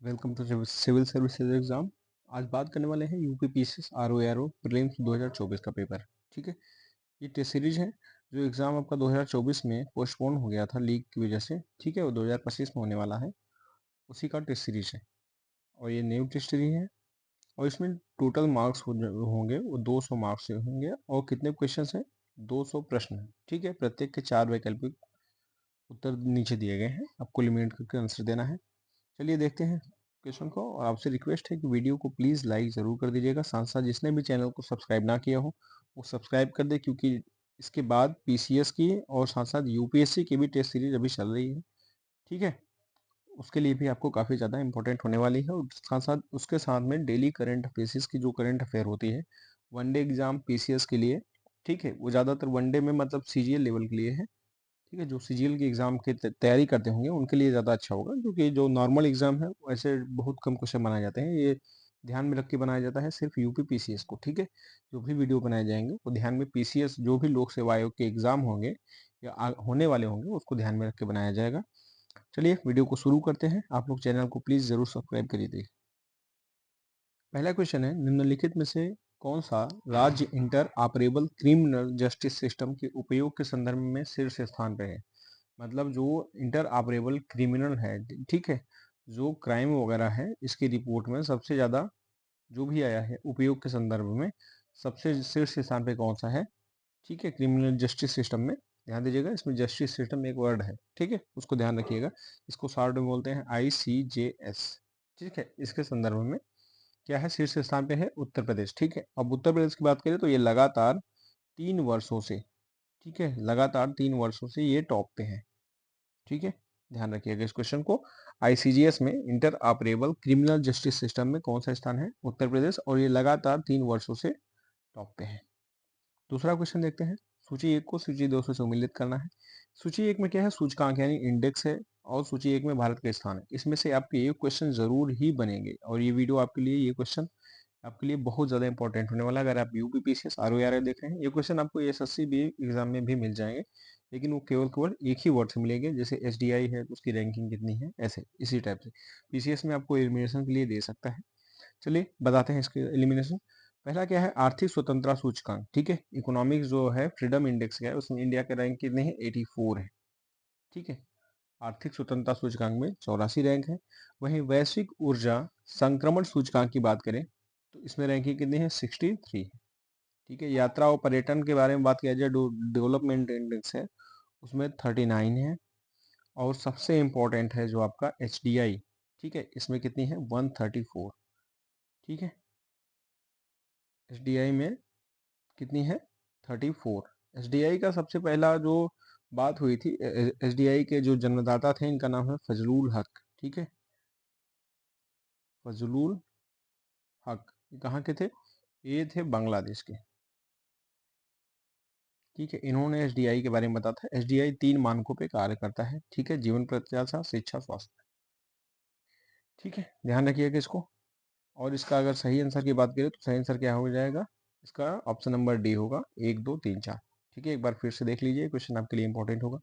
Welcome to civil services exam. आज बात करने वाले हैं यूपी पीसीएस आरओ प्रीलिम्स 2024 का पेपर। ठीक है, ये टेस्ट सीरीज है जो एग्जाम आपका 2024 में पोस्टपोन हो गया था लीक की वजह से। ठीक है, वो 2025 में होने वाला है, उसी का टेस्ट सीरीज है और ये न्यू टेस्ट सीरीज है। और इसमें टोटल मार्क्स होंगे वो 200 मार्क्स से होंगे। और कितने क्वेश्चन हैं? 200 प्रश्न हैं। ठीक है, प्रत्येक के 4 वैकल्पिक उत्तर नीचे दिए गए हैं, आपको एलिमिनेट करके आंसर देना है। चलिए देखते हैं क्वेश्चन को। और आपसे रिक्वेस्ट है कि वीडियो को प्लीज़ लाइक ज़रूर कर दीजिएगा। साथ साथ जिसने भी चैनल को सब्सक्राइब ना किया हो वो सब्सक्राइब कर दे, क्योंकि इसके बाद पीसीएस की और साथ साथ यूपीएससी की भी टेस्ट सीरीज अभी चल रही है। ठीक है, उसके लिए भी आपको काफ़ी ज़्यादा इंपॉर्टेंट होने वाली है। और साथ साथ उसके साथ में डेली करंट बेसिस की जो करंट अफेयर होती है वनडे एग्जाम पीसीएस के लिए। ठीक है, वो ज़्यादातर वनडे में मतलब सीजीएल लेवल के लिए है। ठीक है, जो सीजीएल की एग्ज़ाम की तैयारी करते होंगे उनके लिए ज़्यादा अच्छा होगा, क्योंकि जो नॉर्मल एग्ज़ाम है वैसे बहुत कम क्वेश्चन बनाए जाते हैं। ये ध्यान में रख के बनाया जाता है सिर्फ यूपी पीसीएस को। ठीक है, जो भी वीडियो बनाए जाएंगे वो ध्यान में पीसीएस जो भी लोक सेवा आयोग के एग्ज़ाम होंगे या होने वाले होंगे उसको ध्यान में रख के बनाया जाएगा। चलिए वीडियो को शुरू करते हैं। आप लोग चैनल को प्लीज़ ज़रूर सब्सक्राइब करिए। पहला क्वेश्चन है, निम्नलिखित में से कौन सा राज्य inter operable criminal justice system के उपयोग के संदर्भ में शीर्ष स्थान पर है? मतलब जो इंटर ऑपरेबल क्रिमिनल है, ठीक है, जो क्राइम वगैरह है इसकी रिपोर्ट में सबसे ज़्यादा जो भी आया है उपयोग के संदर्भ में सबसे शीर्ष स्थान पे कौन सा है? ठीक है, क्रिमिनल जस्टिस सिस्टम में। ध्यान दीजिएगा, इसमें जस्टिस सिस्टम एक वर्ड है। ठीक है, उसको ध्यान रखिएगा। इसको शॉर्ट में बोलते हैं ICJS। ठीक है, इसके संदर्भ में क्या है? शीर्ष स्थान पे है उत्तर प्रदेश। ठीक है, अब उत्तर प्रदेश की बात करें तो ये लगातार 3 वर्षों से, ठीक है, लगातार 3 वर्षों से ये टॉप पे है। ठीक है, ध्यान रखिएगा इस क्वेश्चन को। आईसीजीएस में inter operable criminal justice system में कौन सा स्थान है? उत्तर प्रदेश, और ये लगातार 3 वर्षों से टॉप पे है। दूसरा क्वेश्चन देखते हैं। सूची 1 को सूची 2 से सम्मिलित करना है। सूची 1 में क्या है? सूचकांक यानी इंडेक्स है, और सूची 1 में भारत का स्थान है। इसमें से आपके ये क्वेश्चन जरूर ही बनेंगे, और ये वीडियो आपके लिए, ये क्वेश्चन आपके लिए बहुत ज़्यादा इंपॉर्टेंट होने वाला है। अगर आप यूपी पीसीएस आरओ देख रहे हैं, ये क्वेश्चन आपको एसएससी बी एग्जाम में भी मिल जाएंगे, लेकिन वो केवल केवल एक ही वर्ड से मिलेंगे। जैसे एसडीआई है तो उसकी रैंकिंग कितनी है, ऐसे इसी टाइप से पीसीएस में आपको एलिमिनेशन के लिए दे सकता है। चलिए बताते हैं इसके एलिमिनेशन। पहला क्या है? आर्थिक स्वतंत्रता सूचकांक। ठीक है, इकोनॉमिक्स जो है फ्रीडम इंडेक्स क्या है, उसमें इंडिया का रैंक कितने है? 84 है। ठीक है, आर्थिक स्वतंत्रता सूचकांक में 84 रैंक है। वहीं वैश्विक ऊर्जा संक्रमण सूचकांक की बात करें तो इसमें रैंकिंग कितनी है? 63 है। ठीक है, यात्रा और पर्यटन के बारे में बात किया जाए, डेवलपमेंट इंडेक्स है, उसमें 39 है। और सबसे इम्पोर्टेंट है जो आपका HDI। ठीक है, इसमें कितनी है? 134। ठीक है, HDI में कितनी है? 34। HDI का सबसे पहला जो बात हुई थी, HDI के जो जन्मदाता थे इनका नाम है फजलुल हक। ठीक है, फजलुल हक। ये कहाँ के थे? ये थे बांग्लादेश के। ठीक है, इन्होंने एसडीआई के बारे में बताया था। एसडीआई 3 मानकों पे कार्य करता है। ठीक है, जीवन प्रत्याशा, शिक्षा, स्वास्थ्य। ठीक है, ध्यान रखिएगा इसको। और इसका अगर सही आंसर की बात करें तो सही आंसर क्या हो जाएगा? इसका ऑप्शन नंबर डी होगा, 1 2 3 4। ठीक है, एक बार फिर से देख लीजिए, क्वेश्चन आपके लिए इंपॉर्टेंट होगा।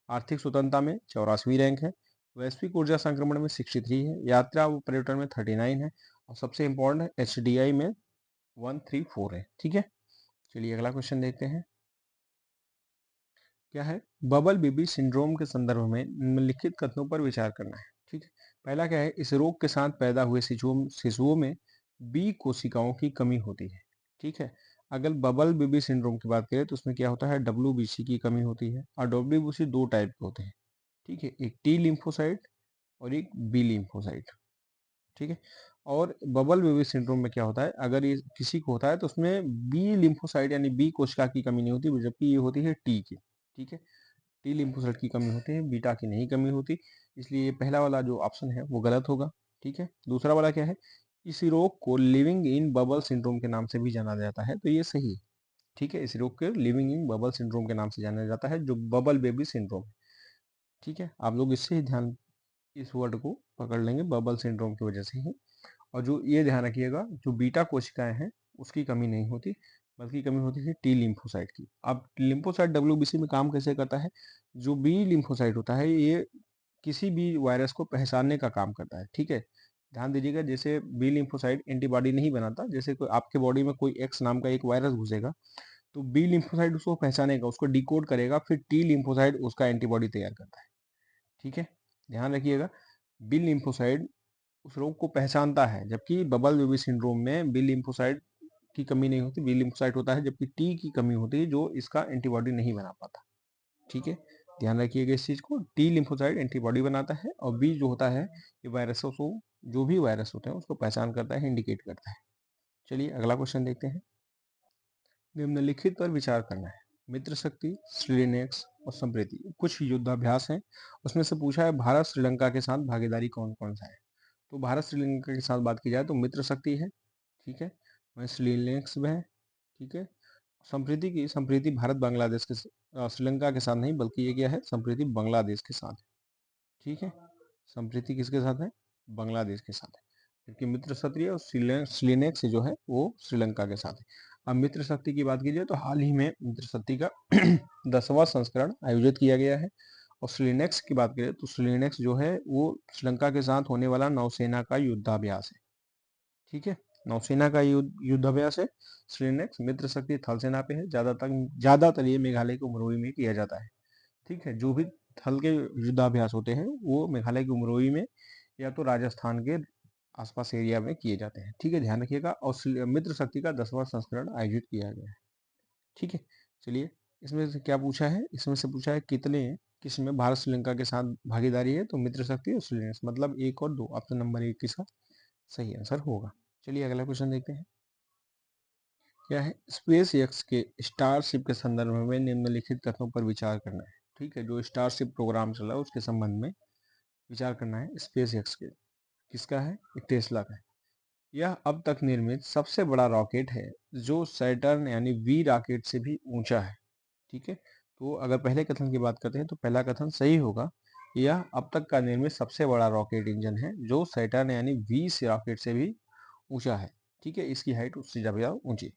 आर्थिक स्वतंत्रता में 84वीं रैंक है, वैश्विक ऊर्जा संक्रमण में 63 है, यात्रा व पर्यटन में 39 है, और सबसे इंपॉर्टेंट है HDI में 134 है। ठीक है, चलिए अगला क्वेश्चन देखते हैं। क्या है? बबल बेबी सिंड्रोम के संदर्भ में निम्नलिखित कथनों पर विचार करना है। ठीक है, पहला क्या है? इस रोग के साथ पैदा हुए शिशुओं में बी कोशिकाओं की कमी होती है। ठीक है, अगर बबल बेबी सिंड्रोम की बात करें तो उसमें क्या होता है? WBC की कमी होती है, और WBC 2 टाइप के होते हैं। ठीक है, एक T लिम्फोसाइट और एक B लिम्फोसाइट। ठीक है, और बबल बेबी सिंड्रोम में क्या होता है? अगर ये किसी को होता है तो उसमें बी लिम्फोसाइट यानी बी कोशिका की कमी नहीं होती, जबकि ये होती है टी की। ठीक है, टी लिम्फोसाइट की कमी होती है, बीटा की नहीं कमी होती। इसलिए ये पहला वाला जो ऑप्शन है वो गलत होगा। ठीक है, दूसरा वाला क्या है? इस रोग को लिविंग इन बबल सिंड्रोम के नाम से भी जाना जाता है, तो ये सही है। ठीक है, इस रोग को लिविंग इन बबल सिंड्रोम के नाम से जाना जाता है, जो बबल बेबी सिंड्रोम है। ठीक है, आप लोग इससे ही ध्यान, इस वर्ड को पकड़ लेंगे, बबल सिंड्रोम की वजह से ही। और जो ये ध्यान रखिएगा, जो बीटा कोशिकाएं हैं उसकी कमी नहीं होती, बल्कि कमी होती है टी लिम्फोसाइट की। अब लिम्फोसाइट WBC में काम कैसे करता है? जो बी लिम्फोसाइट होता है ये किसी भी वायरस को पहचानने का काम करता है। ठीक है, ध्यान दीजिएगा, जैसे बी लिम्फोसाइट एंटीबॉडी नहीं बनाता, जैसे कोई आपके बॉडी में कोई एक्स नाम का एक वायरस घुसेगा तो बी लिम्फोसाइट उसको पहचानेगा, उसको डिकोड करेगा, फिर टी लिम्फोसाइट उसका एंटीबॉडी तैयार करता है। ठीक है, ध्यान रखिएगा, बी लिम्फोसाइट उस रोग को पहचानता है, जबकि बबल बेबी सिंड्रोम में बी लिम्फोसाइट की कमी नहीं होती, बी लिम्फोसाइट होता है, जबकि टी की कमी होती है जो इसका एंटीबॉडी नहीं बना पाता। ठीक है, ध्यान रखिएगा इस चीज को, टी लिम्फोसाइट एंटीबॉडी बनाता है और बी जो होता है ये वायरसों को, जो भी वायरस होते हैं उसको पहचान करता है, इंडिकेट करता है। चलिए अगला क्वेश्चन देखते हैं। निम्नलिखित पर विचार करना है। मित्र शक्ति, श्रीलेनेक्स और संप्रीति कुछ युद्धाभ्यास हैं, उसमें से पूछा है भारत श्रीलंका के साथ भागीदारी कौन कौन सा है। तो भारत श्रीलंका के साथ बात की जाए तो मित्र शक्ति है, ठीक है, वहीं श्रीलेनेक्स में है, ठीक है। संप्रीति भारत बांग्लादेश के श्रीलंका के साथ नहीं, बल्कि ये क्या है, संप्रीति बांग्लादेश के साथ है। ठीक है, संप्रीति किसके साथ है, बांग्लादेश के साथ है, जबकि मित्र शक्ति और श्रीलेनेक्स जो है वो श्रीलंका के साथ है। अब मित्र शक्ति की बात कीजिए तो हाल ही में मित्र शक्ति का 10वां संस्करण आयोजित किया गया है। और श्रीलेनेक्स की बात करें तो श्रीलेनेक्स जो है वो श्रीलंका के साथ होने वाला नौसेना का युद्धाभ्यास है। ठीक है, नौसेना का युद्धाभ्यास है श्रीलेनेक्स। मित्र शक्ति थल सेना पे है, ज्यादातर ये मेघालय के उमरोई में किया जाता है। ठीक है, जो भी थल के युद्धाभ्यास होते हैं वो मेघालय के उमरोई में या तो राजस्थान के आसपास एरिया में किए जाते हैं। ठीक है, ध्यान रखिएगा। और मित्र शक्ति का 10वां संस्करण आयोजित किया गया है। ठीक है, चलिए इसमें से क्या पूछा है, इसमें से पूछा है किसमें भारत श्रीलंका के साथ भागीदारी है, तो मित्र शक्ति और श्रीलंका, मतलब 1 और 2, ऑप्शन नंबर 1 इसका सही आंसर होगा। चलिए अगला क्वेश्चन देखते हैं। क्या है, स्पेस एक्स के स्टारशिप के संदर्भ में निम्नलिखित कथनों पर विचार करना है। ठीक है, जो स्टारशिप प्रोग्राम चला है उसके संबंध में विचार करना है। स्पेस एक्स के किसका है, टेस्ला का है। यह अब तक निर्मित सबसे बड़ा रॉकेट है जो सैटर्न यानी वी रॉकेट से भी ऊंचा है। ठीक है, तो अगर पहले कथन की बात करते हैं तो पहला कथन सही होगा, यह अब तक का निर्मित सबसे बड़ा रॉकेट इंजन है जो सैटर्न यानी वी से रॉकेट से भी ऊंचा है। ठीक है, इसकी हाइट उससे ज्यादा ऊंची।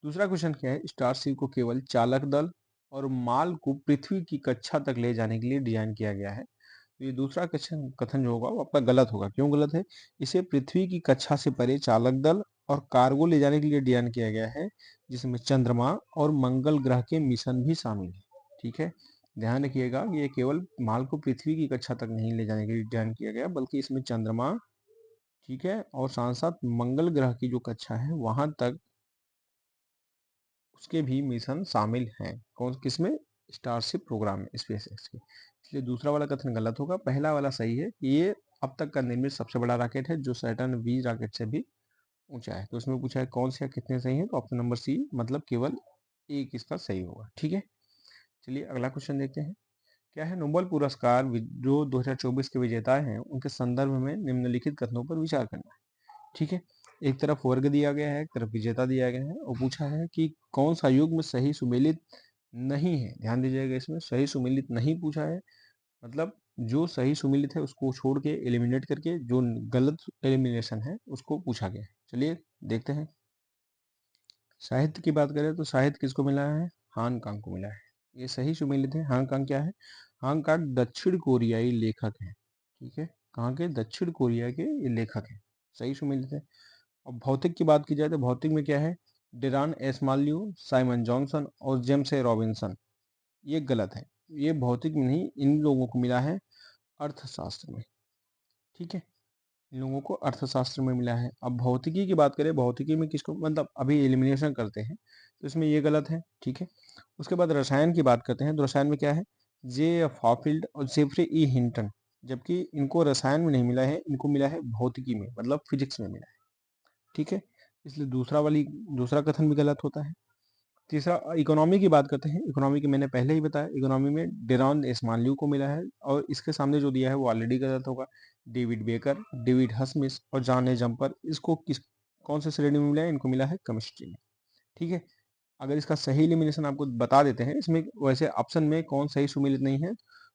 दूसरा क्वेश्चन क्या है, स्टारशिप को केवल चालक दल और माल को पृथ्वी की कक्षा तक ले जाने के लिए डिजाइन किया गया है। तो ये दूसरा कथन कथन जो होगा वो आपका गलत होगा। क्यों गलत है, इसे पृथ्वी की कक्षा से परे चालक दल और कार्गो ले जाने के लिए डिजाइन किया गया है, जिसमें चंद्रमा और मंगल ग्रह के मिशन भी शामिल है। ठीक है, ध्यान रखिएगा, ये केवल माल को पृथ्वी की कक्षा तक नहीं ले जाने के लिए डिजाइन किया गया, बल्कि इसमें चंद्रमा, ठीक है, और साथ साथ मंगल ग्रह की जो कक्षा है वहां तक उसके भी मिशन शामिल हैं। कौन किसमें, स्टारशिप प्रोग्राम में, स्पेस एक्स के। इसलिए दूसरा वाला कथन गलत होगा, पहला वाला सही है कि ये अब तक का निर्मित सबसे बड़ा रॉकेट है जो सैटर्न वी रॉकेट से भी ऊंचा है। तो इसमें पूछा है कौन से या कितने सही है, तो ऑप्शन नंबर सी, मतलब केवल एक इसका सही होगा। ठीक है, चलिए अगला क्वेश्चन देखते हैं। क्या है, नोबेल पुरस्कार जो 2024 के विजेता हैं उनके संदर्भ में निम्नलिखित कथनों पर विचार करना है। ठीक है, एक तरफ वर्ग दिया गया है, एक तरफ विजेता दिया गया है, और पूछा है कि कौन सा युग्म सही सुमेलित नहीं है। ध्यान दीजिएगा, इसमें सही सुमेलित नहीं पूछा है, मतलब जो सही सुमेलित है उसको छोड़ के एलिमिनेट करके जो गलत एलिमिनेशन है उसको पूछा गया है। चलिए देखते हैं। साहित्य की बात करें तो साहित्य किसको मिला है, हान कांग को मिला है। ये सही सुमेलित है। हान कांग क्या है, हान कांग दक्षिण कोरियाई लेखक हैं। ठीक है, कहाँ के, दक्षिण कोरिया के ये लेखक हैं, सही सुमेलित है। और भौतिक की बात की जाए तो भौतिक में क्या है, डिरान एस्माल्यू, साइमन जॉनसन और जेम्स ए रॉबिन्सन, ये गलत है। ये भौतिक में नहीं, इन लोगों को मिला है अर्थशास्त्र में। ठीक है, इन लोगों को अर्थशास्त्र में मिला है। अब भौतिकी की बात करें, भौतिकी में किसको, मतलब अभी एलिमिनेशन करते हैं तो इसमें ये गलत है। ठीक है, उसके बाद रसायन की बात करते हैं तो रसायन में क्या है, जे फॉफिल्ड और जेफ्रे ई हिंटन, जबकि इनको रसायन में नहीं मिला है, इनको मिला है भौतिकी में, मतलब फिजिक्स में मिला है। ठीक है, इसलिए दूसरा कथन भी गलत होता है। तीसरा, इकोनॉमी की बात करते हैं। इकोनॉमी की मैंने पहले ही बताया, इकोनॉमी में डेरॉन एस्माल्यू को मिला है, और इसके सामने जो दिया है वो ऑलरेडी गलत होगा। डेविड बेकर, डेविड हस्मिस और जॉन ए जम्पर, इसको कौन से श्रेणी में मिला है, इनको मिला है केमिस्ट्री में। ठीक है, अगर इसका सही एलिमिनेशन आपको बता देते हैं, इसमें वैसे ऑप्शन में कौन सही सुमेलित नहीं है,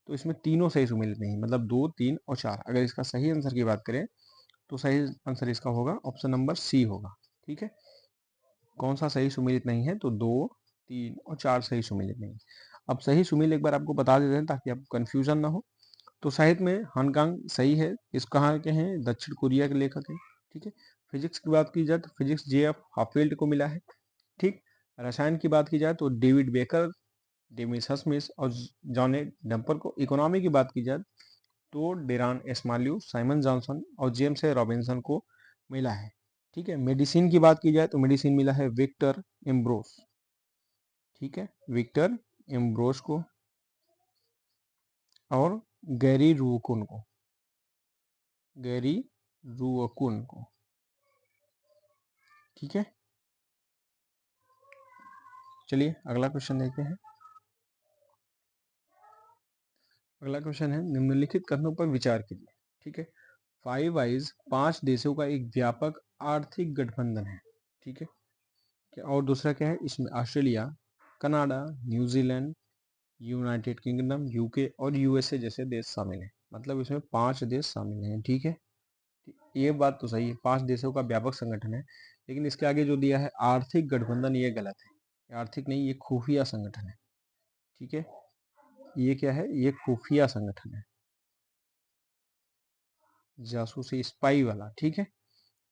तो इसमें तीनों सही सुमेलित नहीं, मतलब 2, 3 और 4। अगर इसका सही आंसर की बात करें तो सही आंसर इसका होगा ऑप्शन नंबर सी होगा। ठीक है, कौन सा सही सुमेलित नहीं है, तो 2, 3 और 4 सही सुमेलित नहीं है। अब सही सुमेल एक बार आपको बता देते हैं ताकि आपको कंफ्यूजन ना हो। तो साहित्य में हानकांग सही है, इस कहाँ के हैं, दक्षिण कोरिया के लेखक हैं। ठीक है। फिजिक्स की बात की जाए तो फिजिक्स JF हाफील्ड को मिला है। ठीक। रसायन की बात की जाए तो डेविड बेकर, डेमिस हस्मिस और जॉन ए डंपर को। इकोनॉमी की बात की जाए तो डेरान एस्माल्यू, साइमन जॉनसन और जेम्स ए रॉबिन्सन को मिला है। ठीक है। मेडिसिन की बात की जाए तो मेडिसिन मिला है विक्टर एम्ब्रोस। ठीक है, विक्टर एम्ब्रोस को और गैरी रूकुन को, गैरी रूकुन को। ठीक है, चलिए अगला क्वेश्चन देखते हैं। अगला क्वेश्चन है, निम्नलिखित कथनों पर विचार कीजिए। ठीक है, फाइव आइज 5 देशों का एक व्यापक आर्थिक गठबंधन है। ठीक है, और दूसरा क्या है, इसमें Australia, Canada, New Zealand, United kingdom, UK और यूएसए जैसे देश शामिल हैं। मतलब इसमें 5 देश शामिल हैं। ठीक है, ये बात तो सही है, 5 देशों का व्यापक संगठन है, लेकिन इसके आगे जो दिया है आर्थिक गठबंधन, ये गलत है। ये आर्थिक नहीं, ये खुफिया संगठन है। ठीक है, ये क्या है, ये खुफिया संगठन है, जासूसी स्पाई वाला। ठीक है,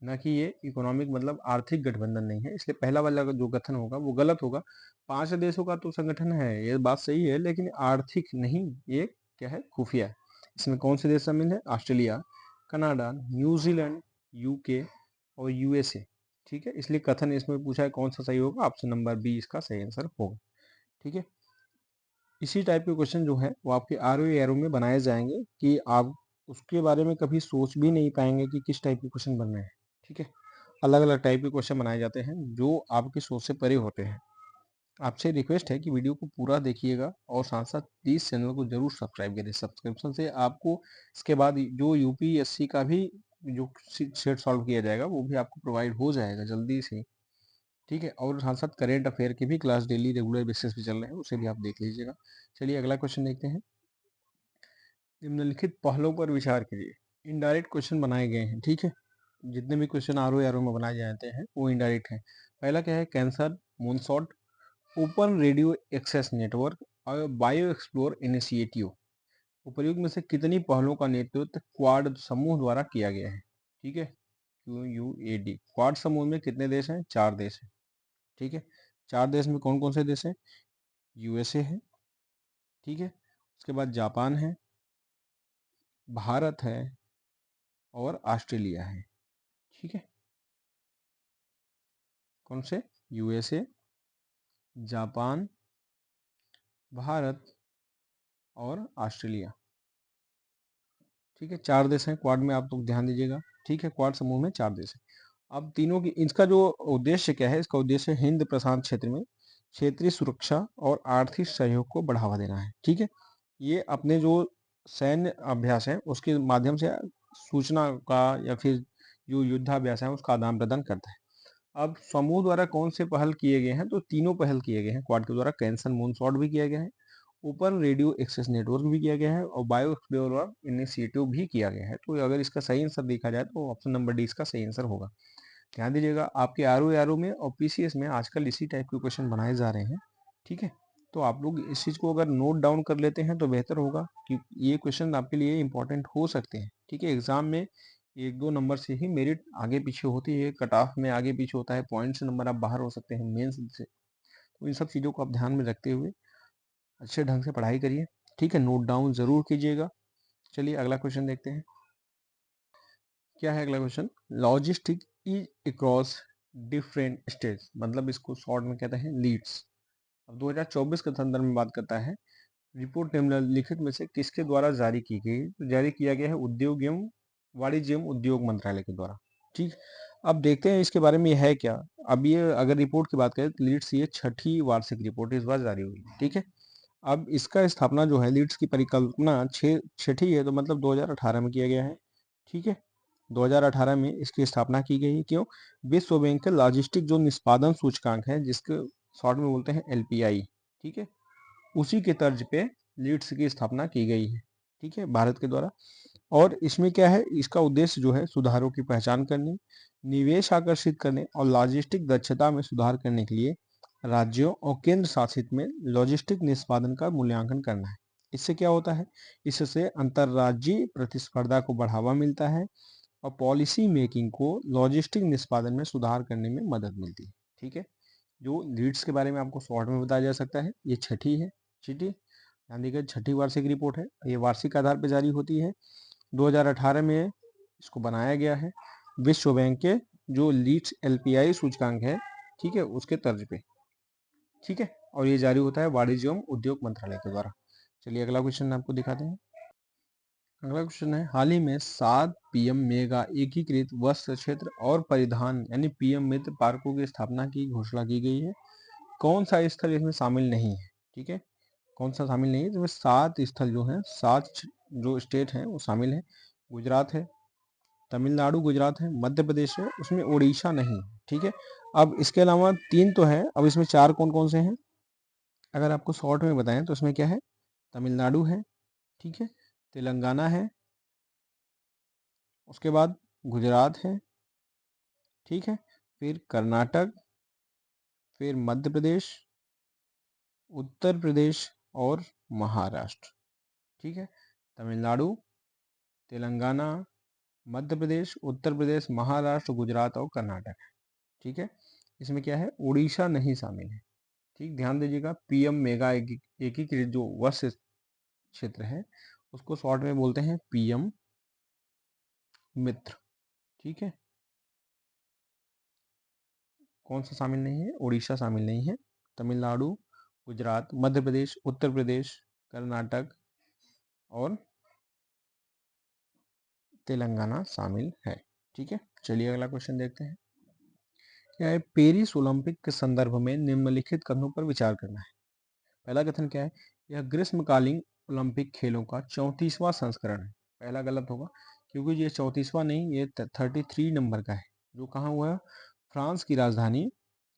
ना कि ये इकोनॉमिक, मतलब आर्थिक गठबंधन नहीं है, इसलिए पहला वाला जो गठन होगा वो गलत होगा। 5 देशों का तो संगठन है, ये बात सही है, लेकिन आर्थिक नहीं, ये क्या है, खुफिया है। इसमें कौन से देश शामिल है, ऑस्ट्रेलिया, कनाडा, न्यूजीलैंड, यूके और यूएसए। ठीक है, इसलिए कथन इसमें पूछा है कौन सा सही होगा, ऑप्शन नंबर बी इसका सही आंसर होगा। ठीक है, इसी टाइप के क्वेश्चन जो है वो आपके ROA में बनाए जाएंगे कि आप उसके बारे में कभी सोच भी नहीं पाएंगे कि किस टाइप के क्वेश्चन बन रहे हैं। ठीक है, अलग अलग टाइप के क्वेश्चन बनाए जाते हैं जो आपकी सोच से परे होते हैं। आपसे रिक्वेस्ट है कि वीडियो को पूरा देखिएगा और साथ साथ प्लीज चैनल को जरूर सब्सक्राइब करिए। सब्सक्रिप्शन से आपको इसके बाद जो UPSC का भी जो सेट सॉल्व किया जाएगा वो भी आपको प्रोवाइड हो जाएगा जल्दी से। ठीक है, और साथ साथ करेंट अफेयर की भी क्लास डेली रेगुलर बेसिस पे चल रहे हैं, उसे भी आप देख लीजिएगा। चलिए अगला क्वेश्चन देखते हैं। निम्नलिखित पहलों पर विचार कीजिए। इनडायरेक्ट क्वेश्चन बनाए गए हैं। ठीक है, जितने भी क्वेश्चन ROA में बनाए जाते हैं वो इनडायरेक्ट हैं। पहला क्या है, cancer moonshot, open radio access network और बायो एक्सप्लोर इनिशिएटिव उपयुक्त में से कितनी पहलों का नेतृत्व क्वाड समूह द्वारा किया गया है। ठीक है, QUAD क्वाड समूह में कितने देश हैं, 4 देश हैं। ठीक है, 4 देश में कौन कौन से देश हैं, USA है। ठीक है, उसके बाद जापान है, भारत है और ऑस्ट्रेलिया है। ठीक है, कौन से, USA, जापान, भारत और ऑस्ट्रेलिया। ठीक है, 4 देश हैं क्वाड में, आप लोग ध्यान दीजिएगा। ठीक है, क्वाड समूह में 4 देश हैं। अब तीनों की, इसका जो उद्देश्य क्या है, इसका उद्देश्य हिंद प्रशांत क्षेत्र में क्षेत्रीय सुरक्षा और आर्थिक सहयोग को बढ़ावा देना है। ठीक है, ये अपने जो सैन्य अभ्यास है उसके माध्यम से सूचना का या फिर जो युद्धाभ्यास है उसका आदान प्रदान करता है। अब समूह द्वारा कौन से पहल किए गए हैं, तो तीनों पहल किए गए हैं क्वाड के द्वारा। कैंसर मूनसॉट भी किया गया है, ओपन रेडियो एक्सेस नेटवर्क भी किया गया है और बायो एक्सप्लोरर इनिशिएटिव भी किया गया है। तो अगर इसका सही आंसर देखा जाए तो ऑप्शन नंबर डी इसका सही आंसर होगा। ध्यान दीजिएगा, आपके ROA में और PCS में आजकल इसी टाइप के क्वेश्चन बनाए जा रहे हैं। ठीक है, तो आप लोग इस चीज़ को अगर नोट डाउन कर लेते हैं तो बेहतर होगा कि ये क्वेश्चन आपके लिए इंपॉर्टेंट हो सकते हैं। ठीक है, एग्जाम में 1-2 नंबर से ही मेरिट आगे पीछे होती है, कट ऑफ में आगे पीछे होता है, पॉइंट से नंबर आप बाहर हो सकते हैं मेंस से। तो इन सब चीज़ों को आप ध्यान में रखते हुए अच्छे ढंग से पढ़ाई करिए। ठीक है, नोट डाउन जरूर कीजिएगा। चलिए अगला क्वेश्चन देखते हैं। क्या है अगला question, logistic is across different stage, मतलब इसको शॉर्ट में कहते हैं लीड्स। अब 2024 के संदर्भ में बात करता है। रिपोर्ट निम्नलिखित में से किसके द्वारा जारी की गई, तो जारी किया गया है उद्योग एवं वाणिज्य एवं उद्योग मंत्रालय के द्वारा। ठीक, अब देखते हैं इसके बारे में है क्या। अब ये अगर रिपोर्ट की बात करें तो लीड्स ये 6ठी वार्षिक रिपोर्ट इस बार जारी हुई। ठीक है, अब इसका स्थापना जो है, लीड्स की परिकल्पना 6ठी है, तो मतलब 2018 में किया गया है। ठीक है, 2018 में इसकी स्थापना की गई है। क्यों, विश्व बैंक का लॉजिस्टिक जो निष्पादन सूचकांक है, जिसके शॉर्ट में बोलते हैं LPI, ठीक है, उसी के तर्ज पे लीड्स की स्थापना की गई है। ठीक है, भारत के द्वारा। और इसमें क्या है, इसका उद्देश्य जो है सुधारों की पहचान करने, निवेश आकर्षित करने और लॉजिस्टिक दक्षता में सुधार करने के लिए राज्यों और केंद्र शासित में लॉजिस्टिक निष्पादन का मूल्यांकन करना है। इससे क्या होता है, इससे अंतर्राज्यीय प्रतिस्पर्धा को बढ़ावा मिलता है और पॉलिसी मेकिंग को लॉजिस्टिक निष्पादन में सुधार करने में मदद मिलती है। ठीक है, जो लीड्स के बारे में आपको शॉर्ट में बताया जा सकता है, ये छठी है। छठी ध्यान दीजिए, छठी वार्षिक रिपोर्ट है, ये वार्षिक आधार पर जारी होती है। 2018 में इसको बनाया गया है विश्व बैंक के जो लीड्स एलपीआई सूचकांक है, ठीक है, उसके तर्ज पे। ठीक है, और ये जारी होता है वाणिज्य एवं उद्योग मंत्रालय के द्वारा। चलिए अगला क्वेश्चन आपको दिखाते हैं। अगला क्वेश्चन है, हाल ही में 7 पीएम मेगा एकीकृत वस्त्र क्षेत्र और परिधान यानी पीएम मित्र पार्कों की स्थापना की घोषणा की गई है। कौन सा स्थल इसमें शामिल नहीं है? ठीक है, कौन सा शामिल नहीं है? इसमें 7 स्थल जो हैं, 7 जो स्टेट हैं वो शामिल है। गुजरात है, तमिलनाडु गुजरात है, मध्य प्रदेश है, उसमें उड़ीसा नहीं है। ठीक है, अब इसके अलावा 3 तो है, अब इसमें 4 कौन कौन से हैं? अगर आपको शॉर्ट में बताएं तो इसमें क्या है, तमिलनाडु है, ठीक है, तेलंगाना है, उसके बाद गुजरात है, ठीक है, फिर कर्नाटक, फिर मध्य प्रदेश, उत्तर प्रदेश और महाराष्ट्र। ठीक है, तमिलनाडु, तेलंगाना, मध्य प्रदेश, उत्तर प्रदेश, महाराष्ट्र, गुजरात और कर्नाटक। ठीक है, इसमें क्या है, उड़ीसा नहीं शामिल है। ठीक, ध्यान दीजिएगा, पीएम मेगा एकीकृत जो वस्त्र क्षेत्र है उसको शॉर्ट में बोलते हैं पीएम मित्र। ठीक है, कौन सा शामिल नहीं है? उड़ीसा शामिल नहीं है, तमिलनाडु, गुजरात, मध्य प्रदेश, उत्तर प्रदेश, कर्नाटक और तेलंगाना शामिल है। ठीक है, चलिए अगला क्वेश्चन देखते हैं। क्या है, पेरिस ओलंपिक के संदर्भ में निम्नलिखित कथनों पर विचार करना है। पहला कथन क्या है, यह ग्रीष्मकालीन ओलंपिक खेलों का 34वां संस्करण है। पहला गलत होगा, क्योंकि ये 34वां नहीं, ये 33 नंबर का है, जो कहाँ हुआ है, फ्रांस की राजधानी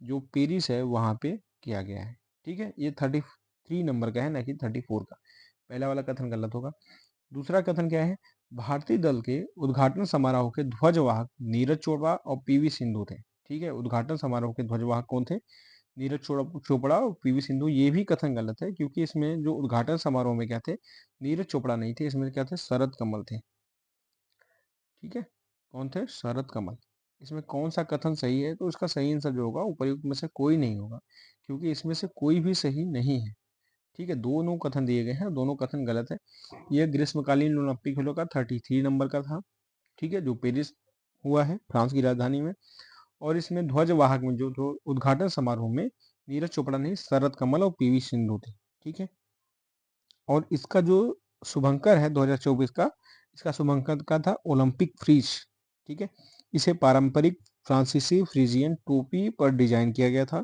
जो पेरिस है वहां पे किया गया है। ठीक है, ये 33 नंबर का है, ना कि 34 का। पहला वाला कथन गलत होगा। दूसरा कथन क्या है, भारतीय दल के उद्घाटन समारोह के ध्वजवाहक नीरज चोपड़ा और पीवी सिंधु थे। ठीक है, उद्घाटन समारोह के ध्वजवाहक कौन थे? नीरज चोपड़ा और पीवी सिंधु। ये भी कथन गलत है, क्योंकि इसमें जो उद्घाटन समारोह में क्या थे, नीरज चोपड़ा नहीं थे, इसमें क्या थे, शरद कमल थे। ठीक है, कौन थे? शरद कमल। इसमें कौन सा कथन सही है? तो इसका सही आंसर जो होगा उपर्युक्त में से कोई नहीं होगा, क्योंकि इसमें से कोई भी सही नहीं है। ठीक है, दोनों कथन दिए गए हैं, दोनों कथन गलत है। यह ग्रीष्मकालीन ओलंपिक खेलों का 33 नंबर का था, ठीक है, जो पेरिस हुआ है फ्रांस की राजधानी में। और इसमें ध्वजवाहक में जो उद्घाटन समारोह में नीरज चोपड़ा नहीं, शरद कमल और पीवी सिंधु थे। ठीक है, और इसका जो शुभंकर है 2024 का, इसका शुभंकर का था ओलंपिक फ्रीज। ठीक है, इसे पारंपरिक फ्रांसीसी फ्रीजियन टोपी पर डिजाइन किया गया था,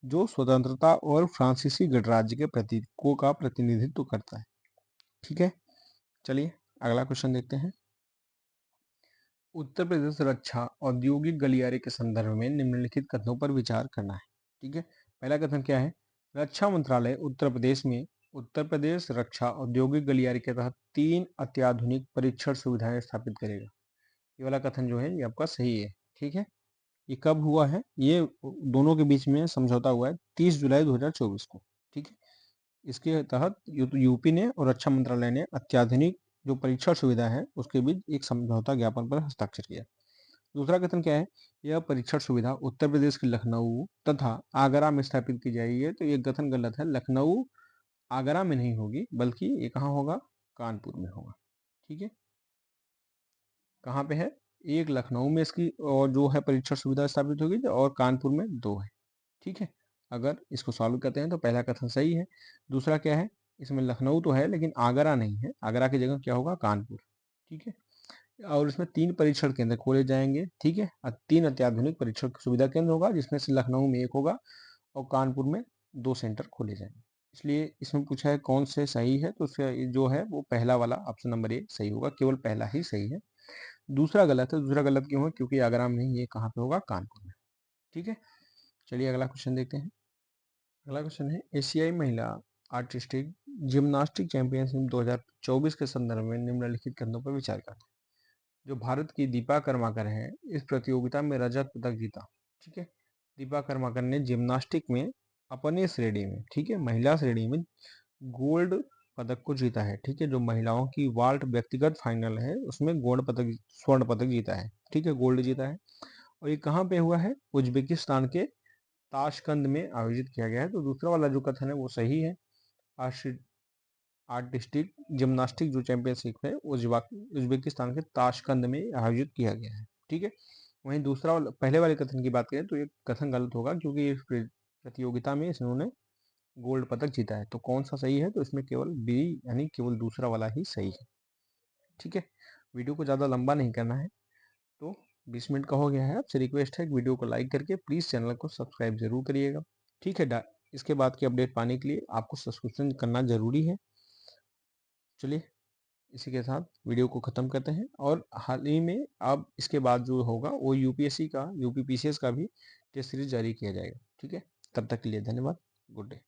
जो स्वतंत्रता और फ्रांसीसी गणराज्य के प्रतीकों का प्रतिनिधित्व करता है। ठीक है, चलिए अगला क्वेश्चन देखते हैं। उत्तर प्रदेश रक्षा औद्योगिक गलियारे के संदर्भ में निम्नलिखित कथनों पर विचार करना है। ठीक है, पहला कथन क्या है, रक्षा मंत्रालय उत्तर प्रदेश में उत्तर प्रदेश रक्षा औद्योगिक गलियारे के तहत 3 अत्याधुनिक परीक्षण सुविधाएं स्थापित करेगा। ये वाला कथन जो है ये आपका सही है। ठीक है, ये कब हुआ है? ये दोनों के बीच में समझौता हुआ है 30 जुलाई 2024 को। ठीक है, इसके तहत यूपी ने और रक्षा मंत्रालय ने अत्याधुनिक जो परीक्षण सुविधा है उसके बीच एक समझौता ज्ञापन पर हस्ताक्षर किया। दूसरा कथन क्या है, यह परीक्षण सुविधा उत्तर प्रदेश के लखनऊ तथा आगरा में स्थापित की जाएगी। तो ये कथन गलत है, लखनऊ आगरा में नहीं होगी, बल्कि ये कहाँ होगा, कानपुर में होगा। ठीक है, कहाँ पे है, एक लखनऊ में इसकी और जो है परीक्षण सुविधा स्थापित होगी, और कानपुर में 2 है। ठीक है, अगर इसको सॉल्व करते हैं तो पहला कथन सही है। दूसरा क्या है, इसमें लखनऊ तो है लेकिन आगरा नहीं है, आगरा की जगह क्या होगा, कानपुर। ठीक है, और इसमें 3 परीक्षण केंद्र खोले जाएंगे। ठीक है, 3 अत्याधुनिक परीक्षण सुविधा केंद्र होगा, जिसमें से लखनऊ में 1 होगा और कानपुर में 2 सेंटर खोले जाएंगे। इसलिए इसमें पूछा है कौन से सही है, तो उसका जो है वो पहला वाला ऑप्शन नंबर ए सही होगा, केवल पहला ही सही है। दूसरा गलत है। दूसरा गलत क्यों है? क्योंकि आगरा में नहीं, ये कहाँ पे होगा, कानपुर में। ठीक है, चलिए अगला क्वेश्चन देखते हैं। अगला क्वेश्चन है, एशियाई महिला आर्टिस्टिक जिम्नास्टिक चैंपियनशिप 2024 के संदर्भ में निम्नलिखित कथनों पर विचार करें। जो भारत की दीपा कर्माकर हैं, इस प्रतियोगिता में रजत पदक जीता। ठीक है, दीपा कर्माकर ने जिम्नास्टिक में अपने श्रेणी में, ठीक है, महिला श्रेणी में गोल्ड पदक को जीता है। ठीक है, जो महिलाओं की वाल्ट व्यक्तिगत फाइनल है उसमें स्वर्ण पदक जीता है। ठीक है, गोल्ड जीता है। और ये कहाँ पे हुआ है? उज्बेकिस्तान के ताशकंद में आयोजित किया गया है। तो दूसरा वाला जो कथन है वो सही है। आर्टिस्टिक जिम्नास्टिक जो चैंपियनशिप है उज्बेकिस्तान के ताशकंद में आयोजित किया गया है। ठीक है, वहीं दूसरा वाला, पहले वाले कथन की बात करें तो ये कथन गलत होगा, क्योंकि इस प्रतियोगिता में इन्होंने गोल्ड पदक जीता है। तो कौन सा सही है? तो इसमें केवल बी, यानी केवल दूसरा वाला ही सही है। ठीक है, वीडियो को ज़्यादा लंबा नहीं करना है, तो 20 मिनट का हो गया है। आपसे रिक्वेस्ट है कि वीडियो को लाइक करके प्लीज़ चैनल को सब्सक्राइब जरूर करिएगा। ठीक है, इसके बाद की अपडेट पाने के लिए आपको सब्सक्रिप्शन करना जरूरी है। चलिए, इसी के साथ वीडियो को ख़त्म करते हैं। और हाल ही में अब इसके बाद जो होगा वो यूपीएससी का, यूपी पीसीएस का भी टेस्ट सीरीज जारी किया जाएगा। ठीक है, तब तक के लिए धन्यवाद। Good day.